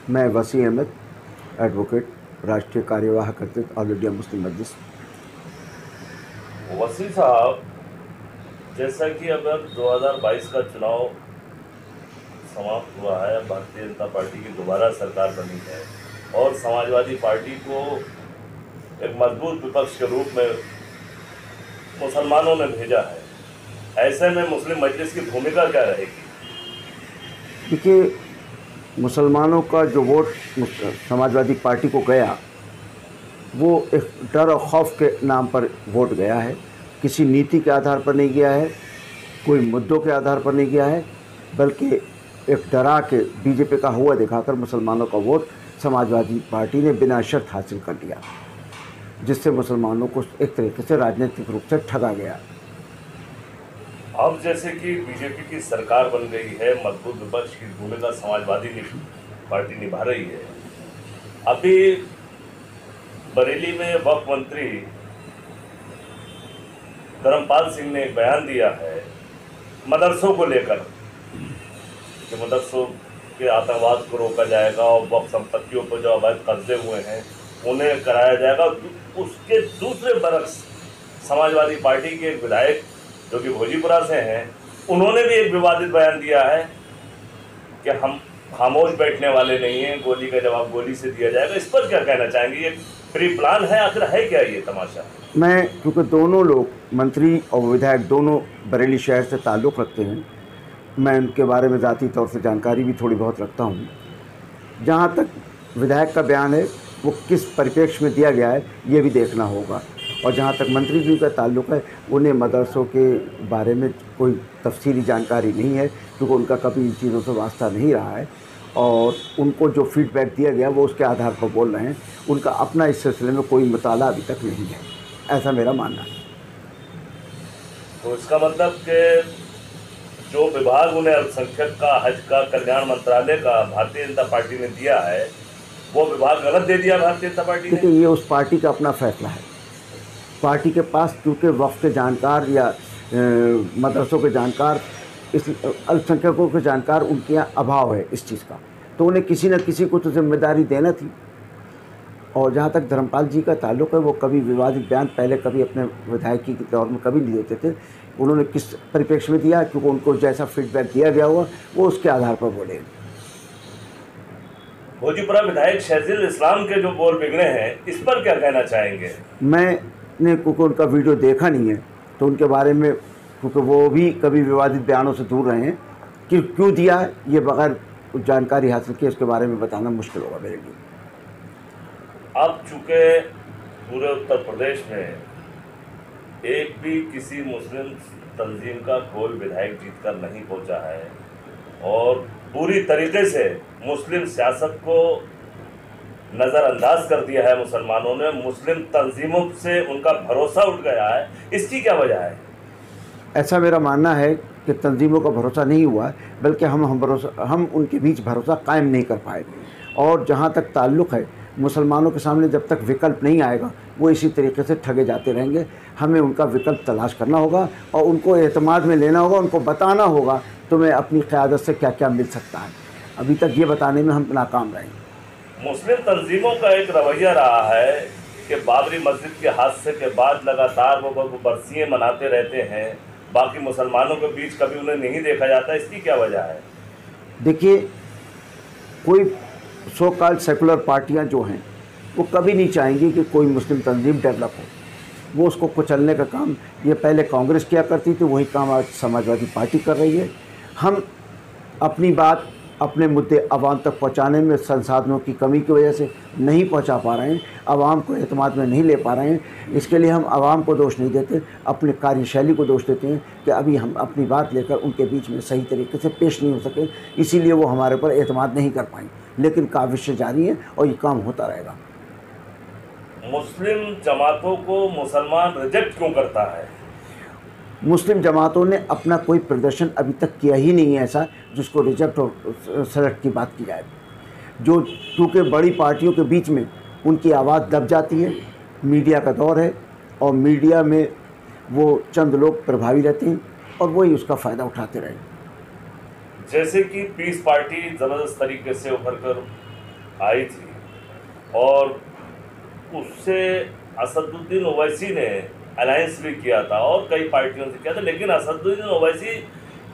मैं वसी अहमद, एडवोकेट, राष्ट्रीय कार्यवाहक अध्यक्ष ऑल इंडिया मुस्लिम मजलिस। वसी साहब, जैसा कि अब 2022 का चुनाव समाप्त हुआ है, भारतीय जनता पार्टी की दोबारा सरकार बनी है और समाजवादी पार्टी को एक मजबूत विपक्ष के रूप में मुसलमानों ने भेजा है। ऐसे में मुस्लिम मजलिस की भूमिका क्या रहेगी? देखिए, मुसलमानों का जो वोट समाजवादी पार्टी को गया वो एक डर और खौफ के नाम पर वोट गया है। किसी नीति के आधार पर नहीं गया है, कोई मुद्दों के आधार पर नहीं गया है, बल्कि एक डरा के बीजेपी का हुआ दिखाकर मुसलमानों का वोट समाजवादी पार्टी ने बिना शर्त हासिल कर लिया, जिससे मुसलमानों को एक तरीके से राजनीतिक रूप से ठगा गया। अब जैसे कि बीजेपी की सरकार बन गई है, मजबूत विपक्ष की भूमिका समाजवादी पार्टी निभा रही है। अभी बरेली में वक्फ मंत्री धर्मपाल सिंह ने एक बयान दिया है मदरसों को लेकर कि मदरसों के आतंकवाद को रोका जाएगा और वक्फ संपत्तियों पर जो अवैध कब्जे हुए हैं उन्हें कराया जाएगा। उसके दूसरे बरक्स समाजवादी पार्टी के एक विधायक जो कि भोजीपुरा से हैं, उन्होंने भी एक विवादित बयान दिया है कि हम खामोश बैठने वाले नहीं हैं, गोली का जवाब गोली से दिया जाएगा। इस पर क्या कहना चाहेंगे? ये प्री प्लान है, आखिर है क्या ये तमाशा? मैं, क्योंकि दोनों लोग मंत्री और विधायक दोनों बरेली शहर से ताल्लुक़ रखते हैं, मैं उनके बारे में ज़ाती तौर से जानकारी भी थोड़ी बहुत रखता हूँ। जहाँ तक विधायक का बयान है वो किस परिप्रेक्ष्य में दिया गया है ये भी देखना होगा, और जहाँ तक मंत्री जी का ताल्लुक़ है उन्हें मदरसों के बारे में कोई तफसीली जानकारी नहीं है, क्योंकि उनका कभी इन चीज़ों से वास्ता नहीं रहा है और उनको जो फीडबैक दिया गया वो उसके आधार पर बोल रहे हैं। उनका अपना इस सिलसिले में कोई मुताला अभी तक नहीं है, ऐसा मेरा मानना है। तो इसका मतलब कि जो विभाग उन्हें अल्पसंख्यक का, हज का, कल्याण मंत्रालय का भारतीय जनता पार्टी ने दिया है वो विभाग गलत दे दिया भारतीय जनता पार्टी ने। देखिए, ये उस पार्टी का अपना फैसला है। पार्टी के पास क्योंकि वक्फ के जानकार या मदरसों के जानकार, इस अल्पसंख्यकों के जानकार उनके यहाँ अभाव है इस चीज़ का, तो उन्हें किसी न किसी को तो जिम्मेदारी देना थी। और जहाँ तक धर्मपाल जी का ताल्लुक़ है, वो कभी विवादित बयान पहले कभी अपने विधायकी के दौर में कभी नहीं देते थे। उन्होंने किस परिप्रेक्ष्य में दिया, क्योंकि उनको जैसा फीडबैक दिया गया हुआ वो उसके आधार पर बोले। भोजीपुरा विधायक शहजील इस्लाम के जो बोल बिगड़े हैं, इस पर क्या कहना चाहेंगे? मैंने क्योंकि उनका वीडियो देखा नहीं है तो उनके बारे में, क्योंकि वो भी कभी विवादित बयानों से दूर रहे हैं, कि क्यों दिया है ये बगैर जानकारी हासिल किए उसके बारे में बताना मुश्किल होगा मेरे लिए। अब चूँकि पूरे उत्तर प्रदेश में एक भी किसी मुस्लिम तंजीम का कोई विधायक जीतकर नहीं पहुंचा है और पूरी तरीके से मुस्लिम सियासत को नज़रअंदाज कर दिया है मुसलमानों ने, मुस्लिम तंजीमों से उनका भरोसा उठ गया है, इसकी क्या वजह है? ऐसा मेरा मानना है कि तंजीमों का भरोसा नहीं हुआ, बल्कि हम उनके बीच भरोसा कायम नहीं कर पाए। और जहाँ तक ताल्लुक़ है, मुसलमानों के सामने जब तक विकल्प नहीं आएगा वो इसी तरीके से ठगे जाते रहेंगे। हमें उनका विकल्प तलाश करना होगा और उनको एतमाद में लेना होगा, उनको बताना होगा तुम्हें अपनी क़यादत से क्या क्या मिल सकता है। अभी तक ये बताने में हम नाकाम रहे। मुस्लिम तंजीमों का एक रवैया रहा है कि बाबरी मस्जिद के हादसे के बाद लगातार वो बरसियाँ मनाते रहते हैं, बाकी मुसलमानों के बीच कभी उन्हें नहीं देखा जाता। इसकी क्या वजह है? देखिए, कोई सो कॉल्ड सेकुलर पार्टियां जो हैं वो कभी नहीं चाहेंगी कि कोई मुस्लिम तंजीम डेवलप हो। वो उसको कुचलने का काम ये पहले कांग्रेस किया करती थी, वही काम आज समाजवादी पार्टी कर रही है। हम अपनी बात, अपने मुद्दे आवाम तक पहुंचाने में संसाधनों की कमी की वजह से नहीं पहुंचा पा रहे हैं, आवाम को एतमाद में नहीं ले पा रहे हैं। इसके लिए हम आवाम को दोष नहीं देते, अपने कार्यशैली को दोष देते हैं कि अभी हम अपनी बात लेकर उनके बीच में सही तरीके से पेश नहीं हो सके, इसीलिए वो हमारे ऊपर एतमाद नहीं कर पाएँ। लेकिन काविशें जारी हैं और ये काम होता रहेगा। मुस्लिम जमातों को मुसलमान रिजेक्ट क्यों करता है? मुस्लिम जमातों ने अपना कोई प्रदर्शन अभी तक किया ही नहीं है ऐसा जिसको रिजेक्ट और सेलेक्ट की बात की जाए। जो क्योंकि बड़ी पार्टियों के बीच में उनकी आवाज़ दब जाती है, मीडिया का दौर है और मीडिया में वो चंद लोग प्रभावी रहते हैं और वही उसका फ़ायदा उठाते रहे। जैसे कि पीस पार्टी ज़बरदस्त तरीके से उभर कर आई थी और उससे असदुद्दीन ओवैसी ने अलायंस भी किया था और कई पार्टियों से किया था, लेकिन असदुद्दीन ओवैसी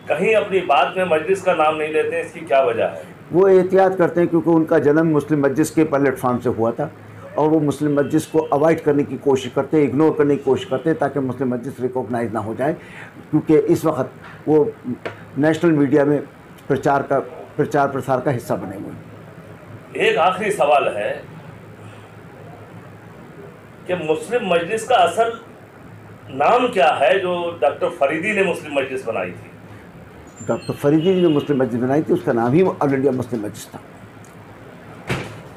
कहीं अपनी बात में मजलिस का नाम नहीं लेते हैं। इसकी क्या वजह है? वो एहतियात करते हैं क्योंकि उनका जन्म मुस्लिम मस्जिद के प्लेटफॉर्म से हुआ था और वो मुस्लिम मस्जिद को अवॉइड करने की कोशिश करते हैं, इग्नोर करने की कोशिश करते हैं ताकि मुस्लिम मस्जिद रिकॉग्नाइज ना हो जाए, क्योंकि इस वक्त वो नेशनल मीडिया में प्रचार प्रसार का हिस्सा बने हुए हैं। एक आखिरी सवाल है कि मुस्लिम मजलिस का असल नाम क्या है जो डॉक्टर फरीदी ने मुस्लिम मजलिस बनाई थी? डॉक्टर फरीदी ने मुस्लिम मस्जिद बनाई थी, उसका नाम ही ऑल इंडिया मुस्लिम मस्जिद था।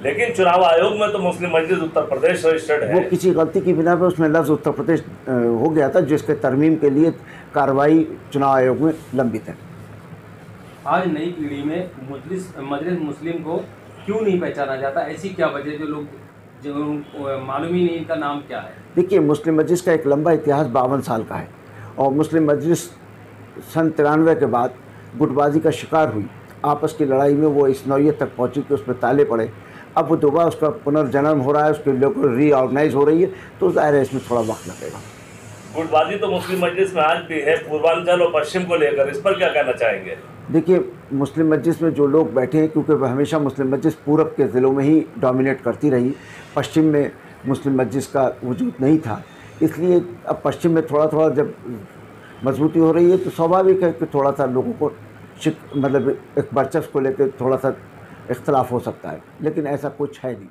लेकिन चुनाव आयोग में तो मुस्लिम मजलिस उत्तर प्रदेश रजिस्टर्ड है। वो किसी गलती की बिना पर उसमें लफ्ज़ उत्तर प्रदेश हो गया था, जिसके तरमीम के लिए कार्रवाई चुनाव आयोग में लंबित है। आज नई पीढ़ी में मजलिस मुस्लिम को क्यों नहीं पहचाना जाता? ऐसी क्या वजह जो लोग मालूम ही नहीं इनका नाम क्या है? देखिए, मुस्लिम मजलिस का एक लंबा इतिहास 52 साल का है और मुस्लिम मजलिस सन 93 के बाद गुटबाजी का शिकार हुई। आपस की लड़ाई में वो इस नौयत तक पहुंची कि उसमें ताले पड़े। अब वो दोबारा उसका पुनर्जन्म हो रहा है, उसके लोग रीऑर्गेनाइज हो रही है, तो ज़ाहिर है इसमें थोड़ा वक्त लगेगा। गुटबाजी तो मुस्लिम मजलिस में आज भी है, पूर्वांचल और पश्चिम को लेकर, इस पर क्या कहना चाहेंगे? देखिए, मुस्लिम मस्जिद में जो लोग बैठे हैं, क्योंकि हमेशा मुस्लिम मस्जिद पूरब के ज़िलों में ही डोमिनेट करती रही, पश्चिम में मुस्लिम मस्जिद का वजूद नहीं था, इसलिए अब पश्चिम में थोड़ा थोड़ा जब मजबूती हो रही है तो स्वाभाविक है कि थोड़ा सा लोगों को मतलब एक वर्चस्व को लेकर थोड़ा सा इख्तलाफ हो सकता है, लेकिन ऐसा कुछ है नहीं।